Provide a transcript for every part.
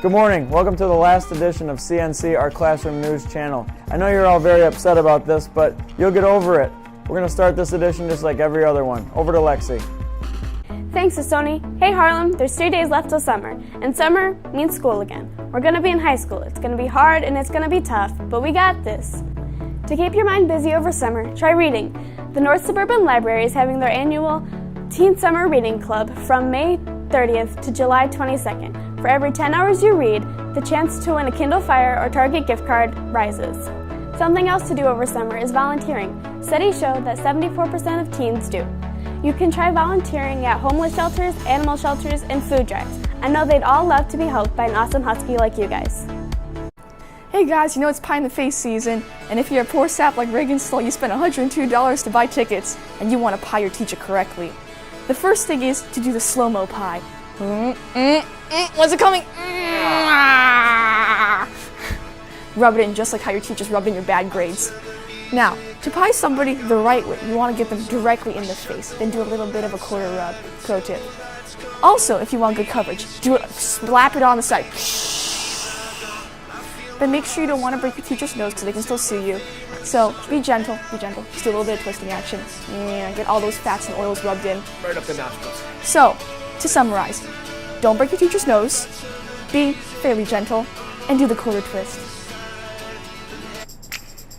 Good morning. Welcome to the last edition of CNC, our classroom news channel. I know you're all very upset about this, but you'll get over it. We're going to start this edition just like every other one. Over to Lexi. Thanks, Sony. Hey Harlem, there's 3 days left till summer, and summer means school again. We're going to be in high school. It's going to be hard and it's going to be tough, but we got this. To keep your mind busy over summer, try reading. The North Suburban Library is having their annual Teen Summer Reading Club from May 30th to July 22nd. For every 10 hours you read, the chance to win a Kindle Fire or Target gift card rises. Something else to do over summer is volunteering. Studies show that 74% of teens do. You can try volunteering at homeless shelters, animal shelters, and food drives. I know they'd all love to be helped by an awesome husky like you guys. Hey guys, you know it's pie in the face season, and if you're a poor sap like Reagan Stoll, you spend $102 to buy tickets, and you want to pie your teacher correctly. The first thing is to do the slow-mo pie. When's it coming? Rub it in just like how your teachers rubbed in your bad grades. Now, to pie somebody the right way, you want to get them directly in the face, then do a little bit of a quarter rub. Pro tip. Also, if you want good coverage, slap it on the side. But make sure you don't want to break your teacher's nose because they can still sue you. So be gentle, just do a little bit of twisting action. Get all those fats and oils rubbed in. Right up the nostrils. So, to summarize, don't break your teacher's nose, be fairly gentle, and do the quarter twist.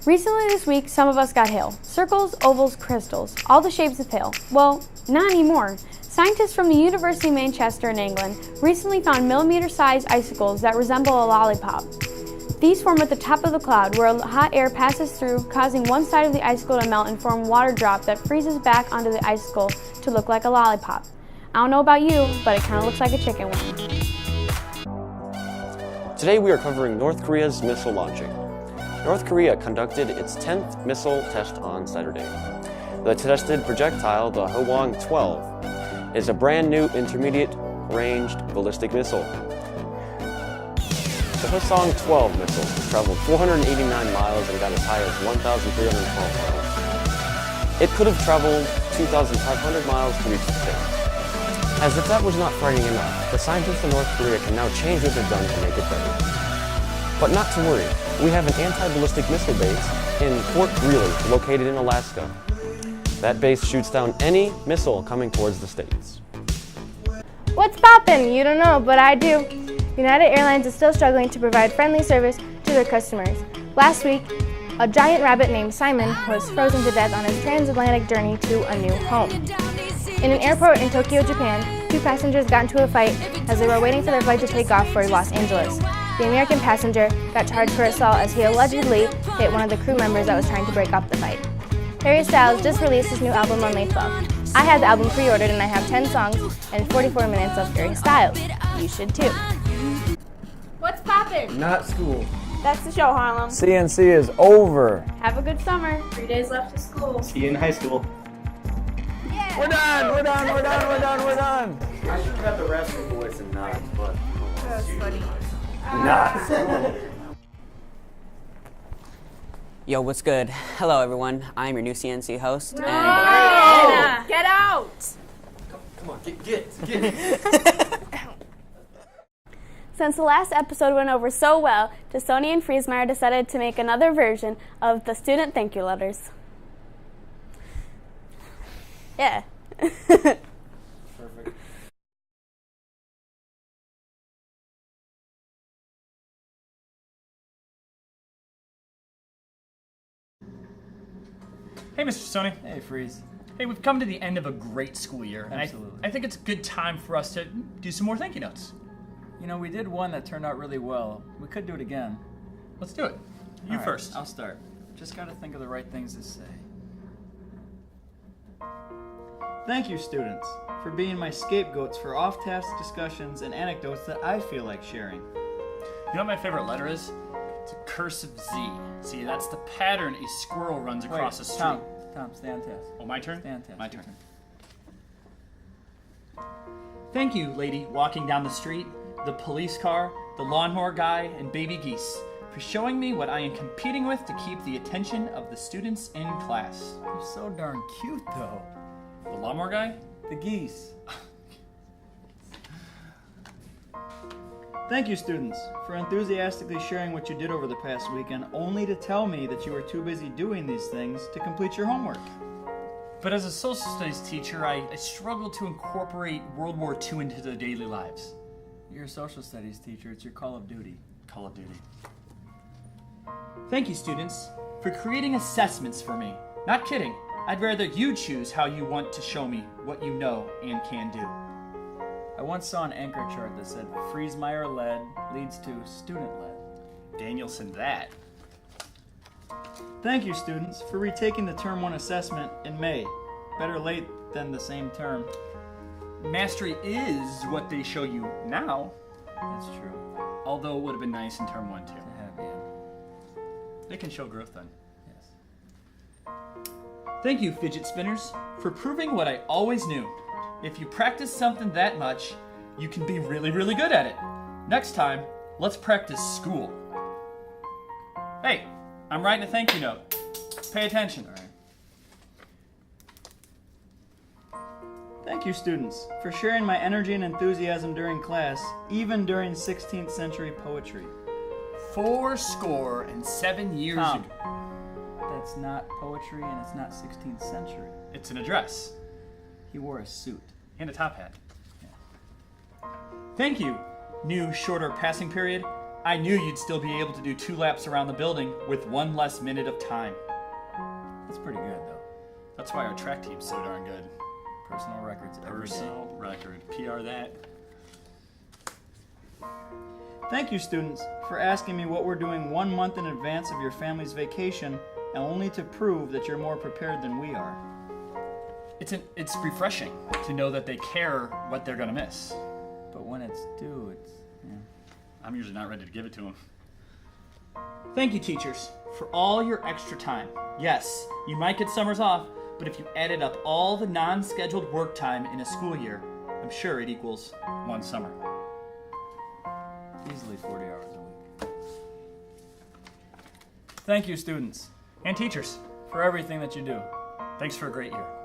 Recently this week, some of us got hail. Circles, ovals, crystals, all the shapes of hail. Well, not anymore. Scientists from the University of Manchester in England recently found millimeter-sized icicles that resemble a lollipop. These form at the top of the cloud where hot air passes through, causing one side of the icicle to melt and form a water drop that freezes back onto the icicle to look like a lollipop. I don't know about you, but it kind of looks like a chicken wing. Today we are covering North Korea's missile launching. North Korea conducted its 10th missile test on Saturday. The tested projectile, the Hwang-12, is a brand new intermediate-ranged ballistic missile. The Hwang-12 missile traveled 489 miles and got as high as 1,312 miles. It could have traveled 2,500 miles to reach the space. As if that was not frightening enough, the scientists in North Korea can now change what they've done to make it better. But not to worry, we have an anti-ballistic missile base in Fort Greely, located in Alaska. That base shoots down any missile coming towards the States. What's poppin'? You don't know, but I do. United Airlines is still struggling to provide friendly service to their customers. Last week, a giant rabbit named Simon was frozen to death on his transatlantic journey to a new home. In an airport in Tokyo, Japan, 2 passengers got into a fight as they were waiting for their flight to take off for Los Angeles. The American passenger got charged for assault as he allegedly hit one of the crew members that was trying to break up the fight. Harry Styles just released his new album on May 12th. I had the album pre-ordered and I have 10 songs and 44 minutes of Harry Styles. You should too. What's poppin'? Not school. That's the show, Harlem. CNC is over. Have a good summer. 3 days left to school. See you in high school. Yeah. We're done. I should have had the raspy voice and not, but... That's funny. Not. Yo, what's good? Hello, everyone. I'm your new CNC host. No! And Get out! Come on, get. Since the last episode went over so well, Sony and Friesmeyer decided to make another version of the student thank you letters. Yeah. Perfect. Hey, Mr. Sony. Hey, Freeze. Hey, we've come to the end of a great school year. And Absolutely. I think it's a good time for us to do some more thank you notes. You know, we did one that turned out really well. We could do it again. Let's do it. You All right, first. I'll start. Just gotta think of the right things to say. Thank you, students, for being my scapegoats for off-task discussions and anecdotes that I feel like sharing. You know what my favorite letter is? It's a cursive Z. See, that's the pattern a squirrel runs across a street. Tom, stay on task. Oh, my turn? Stay on task. My turn. Thank you, lady walking down the street, the police car, the lawnmower guy, and baby geese, for showing me what I am competing with to keep the attention of the students in class. You're so darn cute, though. The lawnmower guy? The geese. Thank you, students, for enthusiastically sharing what you did over the past weekend, only to tell me that you were too busy doing these things to complete your homework. But as a social studies teacher, I struggle to incorporate World War II into their daily lives. You're a social studies teacher. It's your Call of Duty. Call of Duty. Thank you, students, for creating assessments for me. Not kidding. I'd rather you choose how you want to show me what you know and can do. I once saw an anchor chart that said Friesmeyer lead leads to student lead. Danielson that. Thank you, students, for retaking the Term 1 assessment in May. Better late than the same term. Mastery is what they show you now, That's true. although it would have been nice in term 1 too. To have, yeah. They can show growth then. Yes. Thank you, fidget spinners, for proving what I always knew. If you practice something that much, you can be really, really good at it. Next time, let's practice school. Hey, I'm writing a thank you note. Pay attention. All right. Thank you, students, for sharing my energy and enthusiasm during class, even during 16th century poetry. 407 years Tom, ago. that's not poetry and it's not 16th century. It's an address He wore a suit. and a top hat. Thank you, new shorter passing period. I knew you'd still be able to do 2 laps around the building with 1 less minute of time. That's pretty good, though. That's why our track team's so darn good. Personal records every day. Personal record. PR that. Thank you, students, for asking me what we're doing 1 month in advance of your family's vacation, and only to prove that you're more prepared than we are. It's refreshing to know that they care what they're gonna miss. But when it's due, it's... Yeah. I'm usually not ready to give it to them. Thank you, teachers, for all your extra time. Yes, you might get summers off, but if you added up all the non-scheduled work time in a school year, I'm sure it equals 1 summer. Easily 40 hours a week. Thank you, students, And teachers, for everything that you do. thanks for a great year.